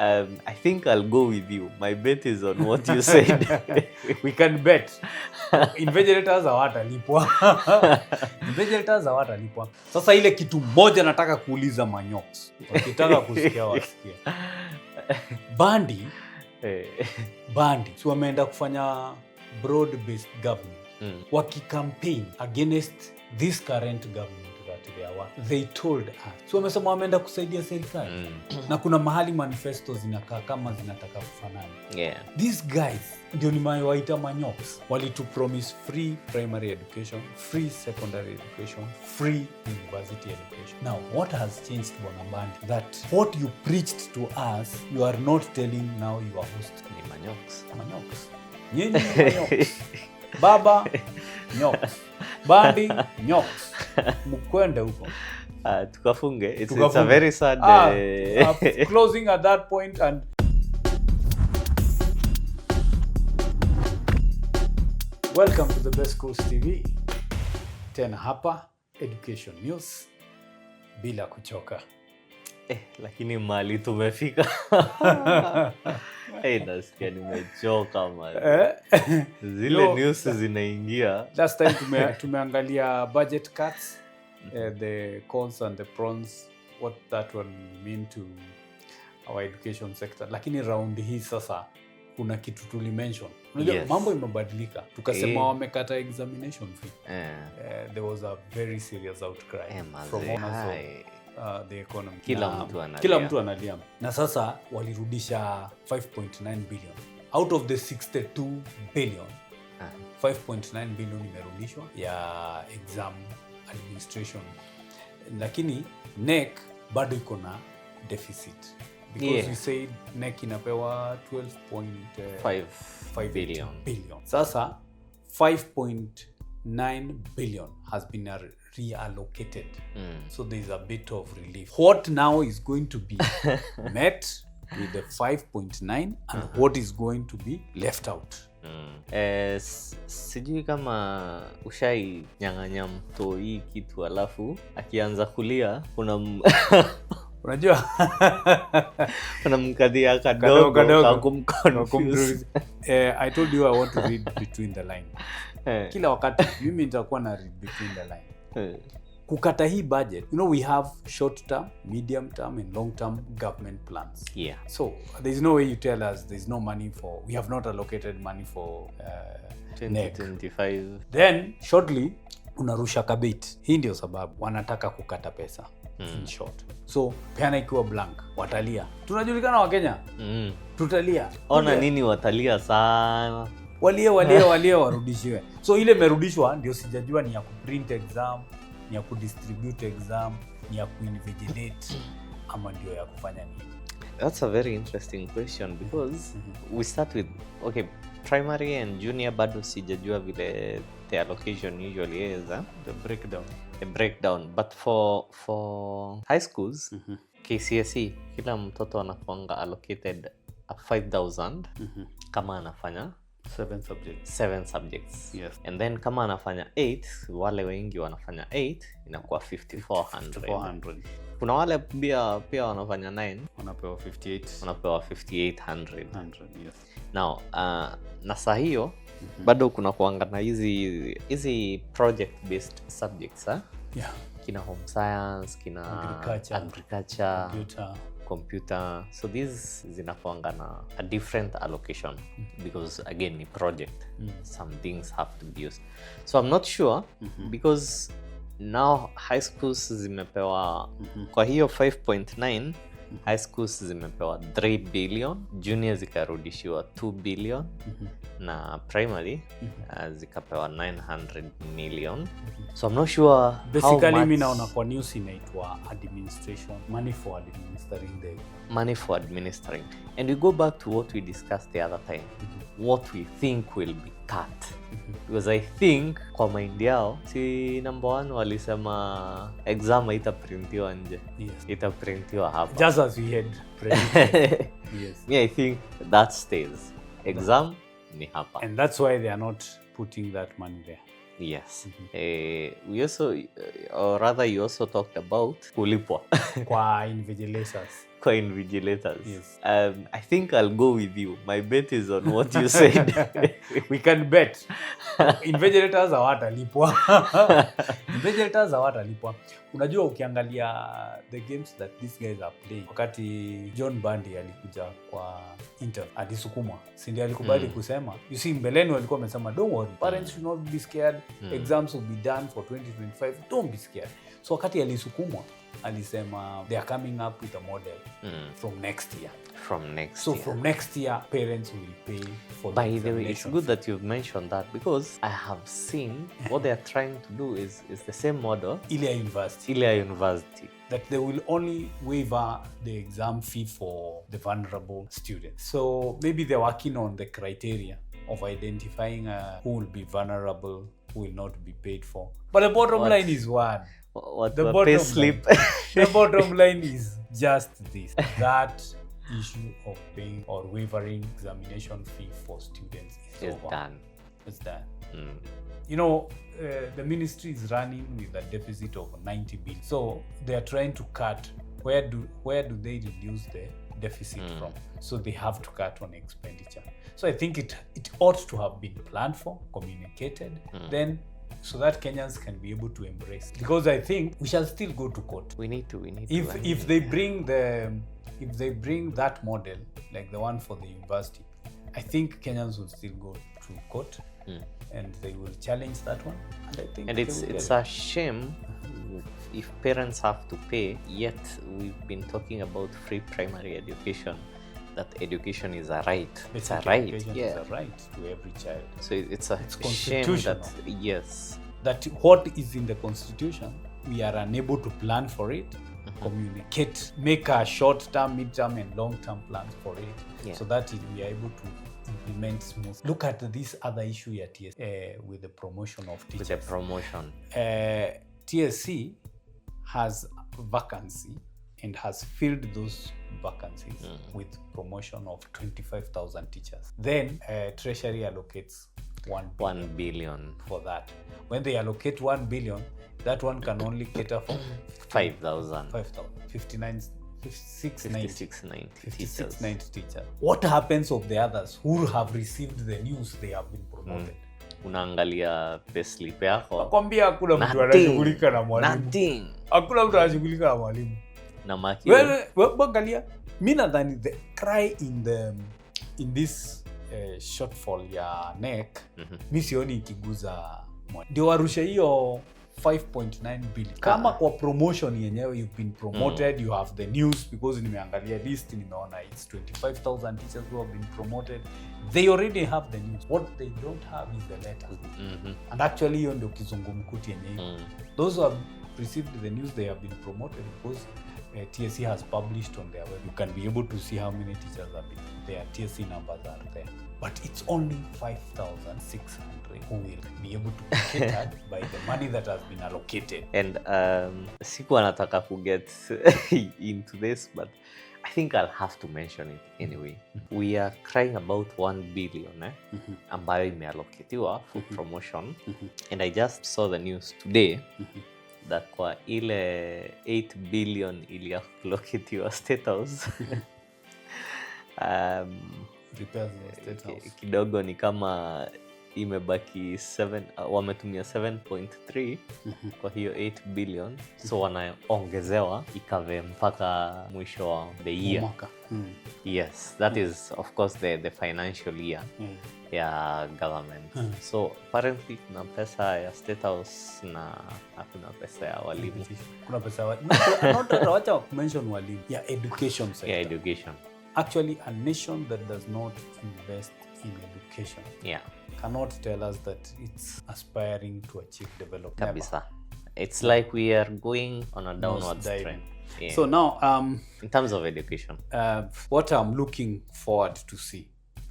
I think I'll go with you. My bet is on what you said. We can bet. Invigilators hawatalipwa. Invigilators hawatalipwa. Sasa ile kitu moja nataka kuuliza manyoks. Wakitaka kusikia wasikie. Bandi si wameenda kufanya broad based government. Waki-campaign against this current government that they told us. So wamesema wameenda kusaidia serikali. Na kuna mahali manifesto zinakaa kama zinataka kufanana. These guys ndio nimewaita manyoks. Walitu promise free primary education, free secondary education, free university education. Now what has changed, Bwana Bandi, that what you preached to us you are not telling now your host Ni manyoks. Nyinyi manyoks. Baba nyoks. Bandi nyoks. Mkwende huko. Tukafunge. It's a very sad closing at that point. And welcome to the Best Coast TV. Tena hapa education news bila kuchoka. Lakini mali tumefika. Nasikia nimechoka man. Zile news zinaingia. Last time tumeangalia budget cuts, the cons and the pros, what that will mean to our education sector. Lakini round hii sasa kuna kitu tulimention. Unajua mambo imebadilika. Tukasema wamekata examination fee. There was a very serious outcry from owners of the economy. Kila mtu analia. Na sasa walirudisha 5.9 billion. Out of the 62 billion, 5.9 billion imerudishwa ya exam administration. Lakini NEC bado iko na deficit. Because we said NEC inapewa 12.5 billion. Sasa 5.9 billion has been reallocated. So there is a bit of relief. What now is going to be met with the 5.9 and what is going to be left out? Sijui kama ushai nyang'anya mto hii kitu alafu akianza kulia unajua unamkadia kadogo kumconfuse. I told you I want to read between the line. Kila wakati mimi nitakuwa na read between the line. Kukata hii budget, we have short term, medium term and long term government plans. So there is no way you tell us there is no money for, we have not allocated money for 2025. Then shortly unarusha kabit. Hii ndio sababu wanataka kukata pesa. In short. So peana ikiwa blank, watalia. Tunajulikana wa Kenya. Tutalia. Ona nini watalia sana. Walie warudishiwe. So ile merudishwa ndio sijajua ni ya kuprint exam, ni ya kudistribute exam, ni ya kuinvigilate ama ndio ya kufanya nini? That's a very interesting question because we start with primary and junior bado sijajua vile the allocation usually is the breakdown but for high schools KCSE kila mtoto anakuanga allocated 5,000 kama anafanya 7 subjects. And then kama anafanya 8, wale wengi wanafanya 8 inakuwa 5,400. Kuna wale pia wanafanya 9 wanapewa 5,800. Yes. Now na saa hiyo bado kuna kuanga na hizi project based subjects kina home science, kina agriculture, computer. So these zinakuanga na a different allocation because again ni project. Some things have to be used. So I'm not sure because now high schools zimepewa kwa hiyo 5.9 high schools zimepewa 3 billion, junior zikarudishiwa 2 billion na primary zikapewa 900 million. So I'm not sure basically mimi naona kwa news inaitwa administration, money for administering. And we go back to what we discussed the other time. What we think will be cut. Because I think kwa mind yao si number 1 walisema exam haitaprintiwa nje. Itaprintiwa hapa. Just as we had predicted. I think that stays. Exam ni hapa. And that's why they are not putting that money there. Yes. We also or rather you also talked about kulipwa kwa invigilators. kwa invigilators. Yes. I think I'll go with you. My bet is on what you said. We can bet. Invigilators hawatalipwa. Invigilators hawatalipwa. Unajua ukiangalia the games that these guys are playing, wakati John Bundy alikuja kwa Inter alisukumwa, si ndiye alikubali kusema, you see mbeleni walikuwa wamesema don't worry, parents should not be scared, exams will be done for 2025, don't be scared. So wakati alisukumwa alisema they are coming up with a model from next year. From next so year. From next year, parents will pay for By the way, it's good that you've mentioned that, because I have seen what they are trying to do is the same model. Ilia University. That they will only waiver the exam fee for the vulnerable students. So maybe they're working on the criteria of identifying who will be vulnerable, who will not be paid for. But the bottom line is one. What the pay slip? The bottom line is just this. That issue of paying or waivering examination fee for students is over. Done. It's done. You know, the ministry is running with a deficit of 90 billion. So they are trying to cut. Where do they reduce the deficit from? So they have to cut on expenditure. So I think it ought to have been planned for, communicated, then so that Kenyans can be able to embrace. Because I think we shall still go to court. We need to. If they bring that model, like the one for the university, I think Kenyans will still go to court and they will challenge that one. And I think it's a shame if parents have to pay, yet we've been talking about free primary education, that education is a right. It's a right. It's a right to every child. So it's shame that, yes, that what is in the constitution, we are unable to plan for it, communicate, make a short-term, mid-term, and long-term plans for it, so that we are able to implement smooth. Look at this other issue at TSC with the promotion of teachers. With the promotion. TSC has vacancy and has filled those vacancies with promotion of 25,000 teachers. Then Treasury allocates 1 billion for that. When they allocate 1 billion, that one can only cater for 5,000. 5690 teachers. What happens of the others who have received the news they have been promoted? Unaangalia payslip yako. Nakwambia hakuna mtu anashughulika na mwalimu. Hakuna mtu anashughulika na mwalimu. Na maki. Wewe angalia, mimi nadhani the cry in this shortfall ya NEC, mimi sioni ikiguza mwalimu. Ndio warusha hiyo 5.9 billion. Kama kwa promotion yenyewe you've been promoted, you have the news, because nimeangalia list nimeona it's 25,000 teachers who have been promoted. They already have the news. What they don't have is the letter. And actually hiyo ndio kizungumkuti yenyewe. Those who have received the news, they have been promoted because TSC has published on their web. You can be able to see how many teachers have been. Their TSC numbers are there. But it's only 5,600 who will be able to be catered by the money that has been allocated. And sikuwa nataka to get into this, but I think I'll have to mention it anyway. We are crying about 1 billion ambayo imeallocatiwa for promotion. And I just saw the news today that kwa ile 8 billion iliallocatiwa State House, kidogo ni kama imebaki 7, wametumia 7.3 kwa hiyo 8 billion. So wanaongezewa ikave mpaka mwisho wa the year. Yes, that is of course the financial year ya government. So apparently kuna pesa ya State House na hakuna pesa ya walimu. Kuna pesa not wacha mention walimu ya education sector. Yeah, education. Actually, a nation that does not invest in education cannot tell us that it's aspiring to achieve development. Kabisa. It's like we are going on a downward trend. Yeah. So now, in terms of education, what I'm looking forward to see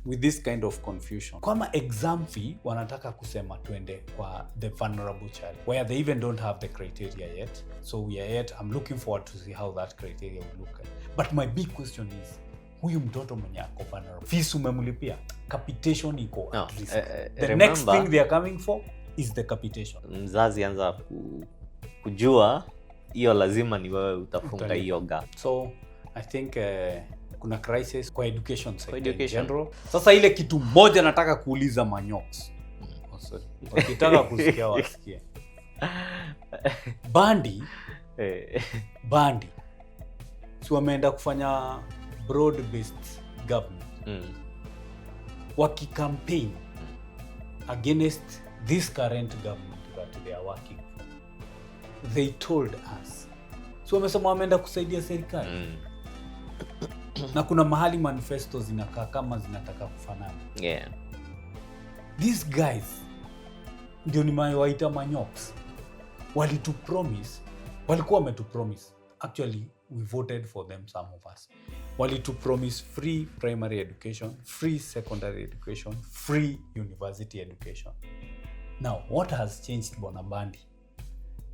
with this kind of confusion, kama exam fee wanataka kusema tuende kwa the vulnerable child, where they even don't have the criteria yet. So we are yet, I'm looking forward to see how that criteria will look. But my big question is, huyu mtoto mwenye ako vulnerable, fees umemlipia, capitation iko at risk. The next thing they are coming for is the capitation. Mzazi anza kujua hiyo lazima ni wewe utafunga hiyo gap. So I think kuna crisis kwa education sector in general. Sasa ile kitu moja nataka kuuliza manyoks. Wakitaka kusikia wasikie. Bandi si wameenda kufanya broad based government. Waki-campaign against this current government that they are working for. They told us. So wamesema wameenda kusaidia serikali. Na kuna mahali manifesto zinakaa kama zinataka kufanana. Yeah. These guys ndio nimewaita manyoks. Walikuwa wametupromise. Actually, we voted for them, some of us. Walitupromise free primary education, free secondary education, free university education. Now, what has changed, Bonabandi?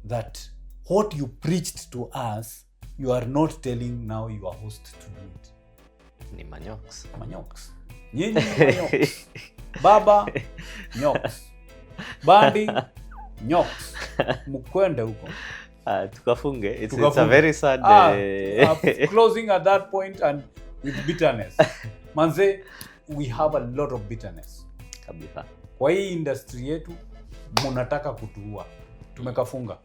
That what you preached to us, you are not telling now your host to do it. Ni manyoks. Nyinyi manyoks. Baba, nyoks. Bandi, nyoks. Mkwende huko. Tukafunge. It's a very sad closing at that point and with bitterness. Manze, we have a lot of bitterness. Kabisa. Kwa hii industry yetu mnataka kutuua. Tumekafunga.